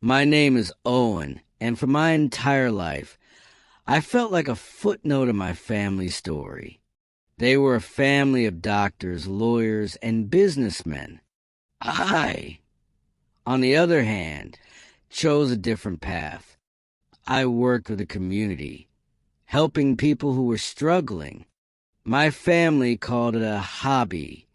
My name is Owen, and for my entire life, I felt like a footnote in my family story. They were a family of doctors, lawyers, and businessmen. I, on the other hand, chose a different path. I worked with the community, helping people who were struggling. My family called it a hobby.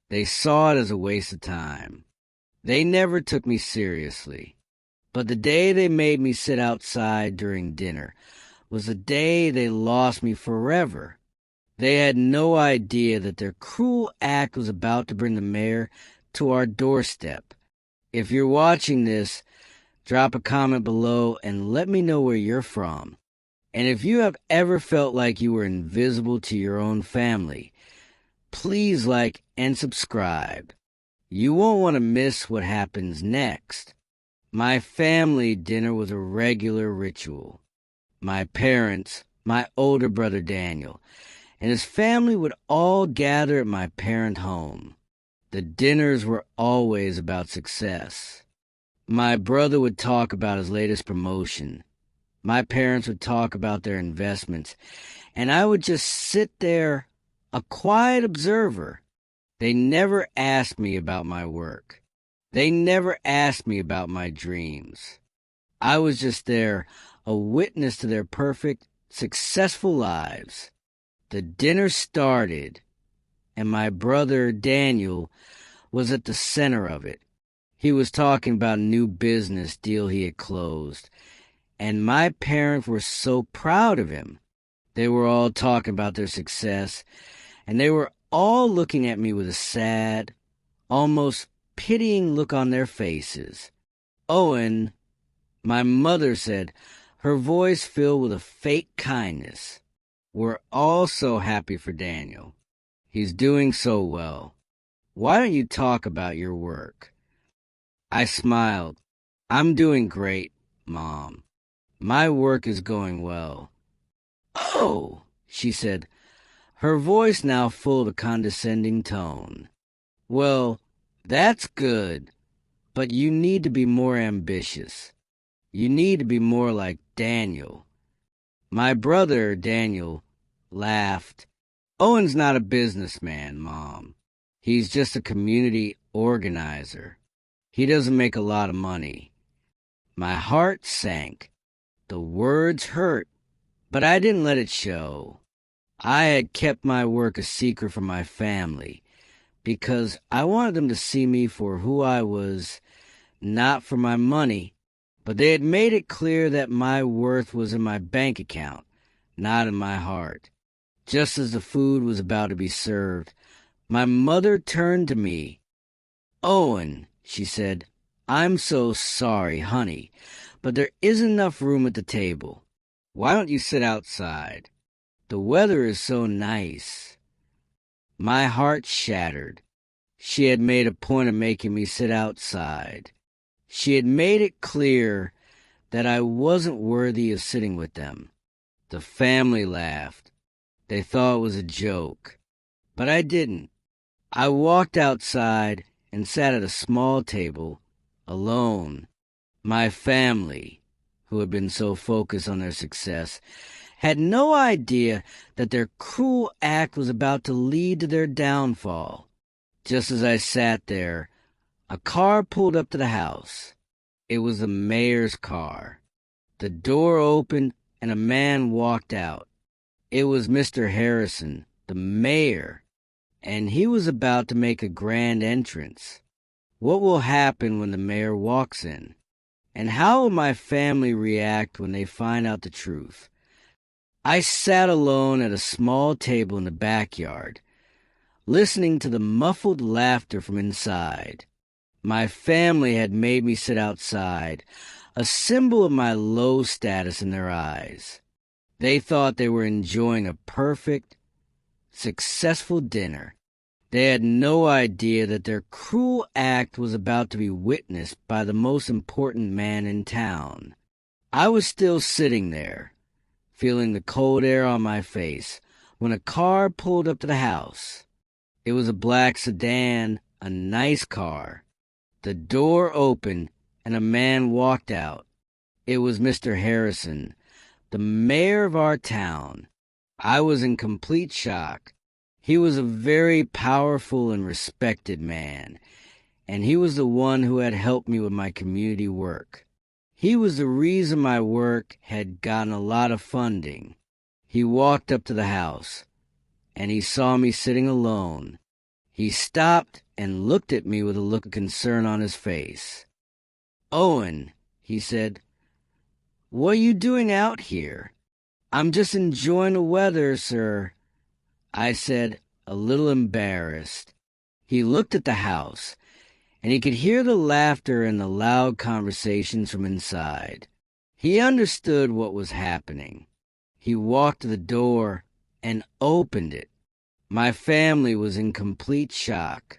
They saw it as a waste of time. They never took me seriously. But the day they made me sit outside during dinner was the day they lost me forever. They had no idea that their cruel act was about to bring the mayor to our doorstep. If you're watching this, drop a comment below and let me know where you're from. And if you have ever felt like you were invisible to your own family, please like and subscribe. You won't want to miss what happens next. My family dinner was a regular ritual. My parents, my older brother Daniel, and his family would all gather at my parent home. The dinners were always about success. My brother would talk about his latest promotion. My parents would talk about their investments, and I would just sit there, a quiet observer. They never asked me about my work. They never asked me about my dreams. I was just there, a witness to their perfect, successful lives. The dinner started, and my brother Daniel was at the center of it. He was talking about a new business deal he had closed, and my parents were so proud of him. They were all talking about their success, and they were all looking at me with a sad, almost pitying look on their faces. Owen, my mother said, her voice filled with a fake kindness. We're all so happy for Daniel. He's doing so well. Why don't you talk about your work? I smiled. I'm doing great, Mom. My work is going well. Oh, she said, her voice now full of a condescending tone. Well, that's good, but you need to be more ambitious. You need to be more like Daniel. My brother, Daniel, laughed. Owen's not a businessman, Mom. He's just a community organizer. He doesn't make a lot of money. My heart sank. The words hurt, but I didn't let it show. I had kept my work a secret from my family because I wanted them to see me for who I was, not for my money, but they had made it clear that my worth was in my bank account, not in my heart. Just as the food was about to be served, my mother turned to me. Owen, she said, I'm so sorry, honey, but there isn't enough room at the table. Why don't you sit outside? The weather is so nice. My heart shattered. She had made a point of making me sit outside. She had made it clear that I wasn't worthy of sitting with them. The family laughed. They thought it was a joke. But I didn't. I walked outside and sat at a small table, alone. My family, who had been so focused on their success, had no idea that their cruel act was about to lead to their downfall. Just as I sat there, a car pulled up to the house. It was the mayor's car. The door opened and a man walked out. It was Mr. Harrison, the mayor, and he was about to make a grand entrance. What will happen when the mayor walks in? And how will my family react when they find out the truth? I sat alone at a small table in the backyard, listening to the muffled laughter from inside. My family had made me sit outside, a symbol of my low status in their eyes. They thought they were enjoying a perfect, successful dinner. They had no idea that their cruel act was about to be witnessed by the most important man in town. I was still sitting there, feeling the cold air on my face, when a car pulled up to the house. It was a black sedan, a nice car. The door opened, and a man walked out. It was Mr. Harrison, the mayor of our town. I was in complete shock. He was a very powerful and respected man, and he was the one who had helped me with my community work. He was the reason my work had gotten a lot of funding. He walked up to the house, and he saw me sitting alone. He stopped and looked at me with a look of concern on his face. "Owen," he said, "what are you doing out here?" "I'm just enjoying the weather, sir," I said, a little embarrassed. He looked at the house, and he could hear the laughter and the loud conversations from inside. He understood what was happening. He walked to the door and opened it. My family was in complete shock.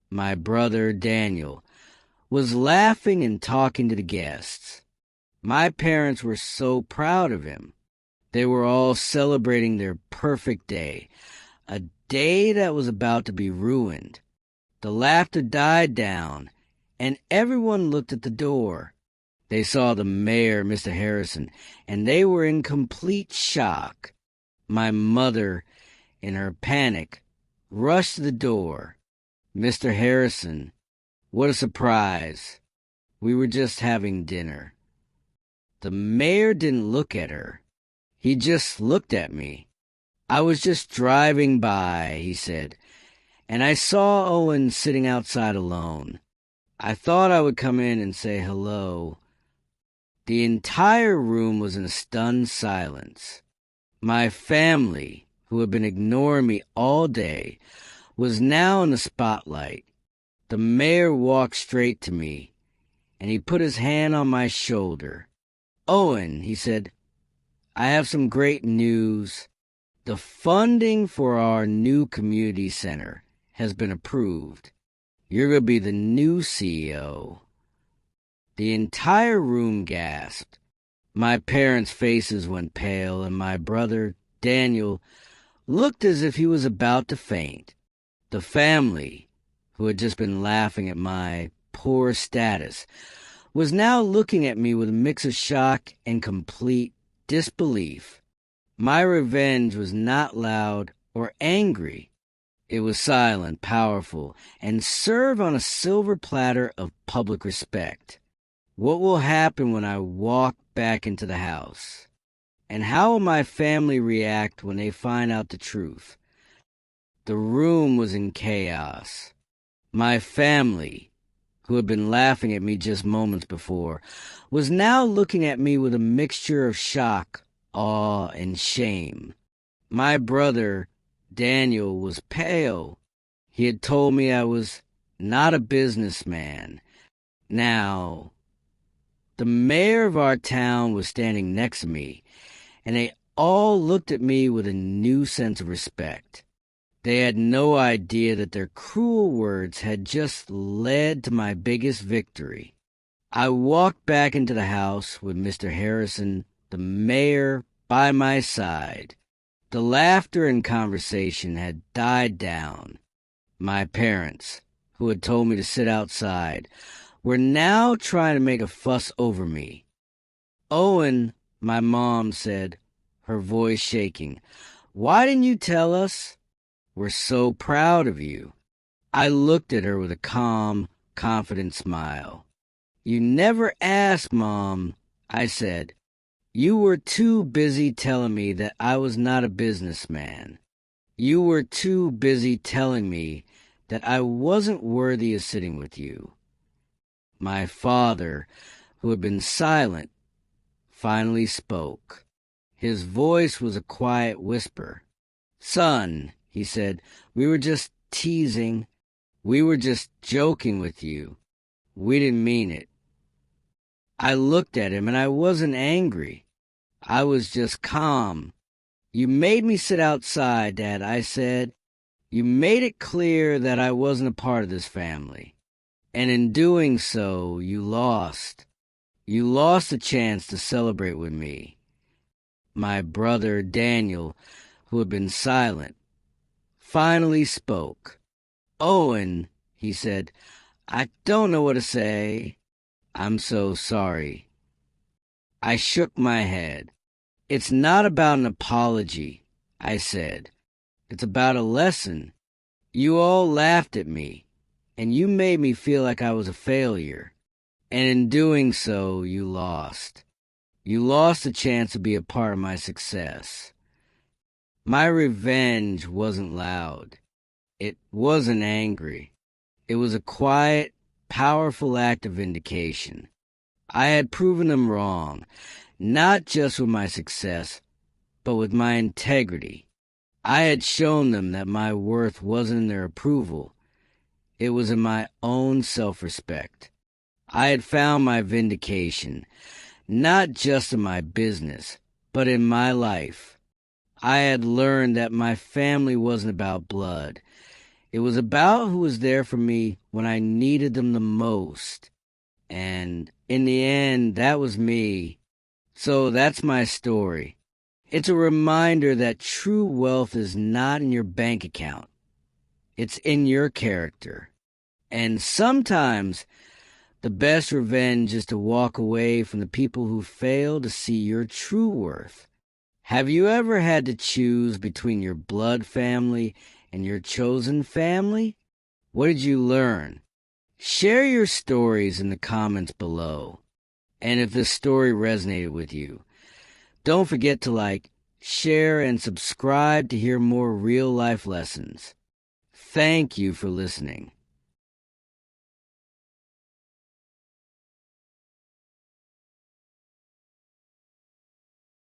My brother, Daniel, was laughing and talking to the guests. My parents were so proud of him. They were all celebrating their perfect day, a day that was about to be ruined. The laughter died down, and everyone looked at the door. They saw the mayor, Mr. Harrison, and they were in complete shock. My mother, in her panic, rushed to the door. "Mr. Harrison, what a surprise. We were just having dinner." The mayor didn't look at her. He just looked at me. "I was just driving by," he said, "and I saw Owen sitting outside alone. I thought I would come in and say hello." The entire room was in a stunned silence. My family, who had been ignoring me all day, was now in the spotlight. The mayor walked straight to me, and he put his hand on my shoulder. "Owen," he said, "I have some great news. The funding for our new community center has been approved. You're going to be the new CEO." The entire room gasped. My parents' faces went pale, and my brother, Daniel, looked as if he was about to faint. The family, who had just been laughing at my poor status, was now looking at me with a mix of shock and complete disbelief. My revenge was not loud or angry. It was silent, powerful, and served on a silver platter of public respect. What will happen when I walk back into the house? And how will my family react when they find out the truth? The room was in chaos. My family, who had been laughing at me just moments before, was now looking at me with a mixture of shock, awe, and shame. My brother, Daniel, was pale. He had told me I was not a businessman. Now, the mayor of our town was standing next to me, and they all looked at me with a new sense of respect. They had no idea that their cruel words had just led to my biggest victory. I walked back into the house with Mr. Harrison, the mayor, by my side. The laughter and conversation had died down. My parents, who had told me to sit outside, were now trying to make a fuss over me. "Owen," my mom said, her voice shaking, "why didn't you tell us? We're so proud of you." I looked at her with a calm, confident smile. "You never asked, Mom," I said. "You were too busy telling me that I was not a businessman. You were too busy telling me that I wasn't worthy of sitting with you." My father, who had been silent, finally spoke. His voice was a quiet whisper. "Son," he said, "we were just teasing. We were just joking with you. We didn't mean it." I looked at him, and I wasn't angry. I was just calm. "You made me sit outside, Dad," I said. "You made it clear that I wasn't a part of this family. And in doing so, you lost. You lost the chance to celebrate with me." My brother, Daniel, who had been silent, finally spoke. "Owen," he said, "I don't know what to say. I'm so sorry. I shook my head. It's not about an apology, I said. It's about a lesson. You all laughed at me, and you made me feel like I was a failure. And in doing so, you lost. You lost the chance to be a part of my success. My revenge wasn't loud. It wasn't angry. It was a quiet, powerful act of vindication. I had proven them wrong, not just with my success, but with my integrity. I had shown them that my worth wasn't in their approval. It was in my own self-respect. I had found my vindication, not just in my business, but in my life. I had learned that my family wasn't about blood. It was about who was there for me when I needed them the most. And in the end, that was me. So that's my story. It's a reminder that true wealth is not in your bank account. It's in your character. And sometimes the best revenge is to walk away from the people who fail to see your true worth. Have you ever had to choose between your blood family and your chosen family? What did you learn? Share your stories in the comments below. And if this story resonated with you, don't forget to like, share, and subscribe to hear more real-life lessons. Thank you for listening.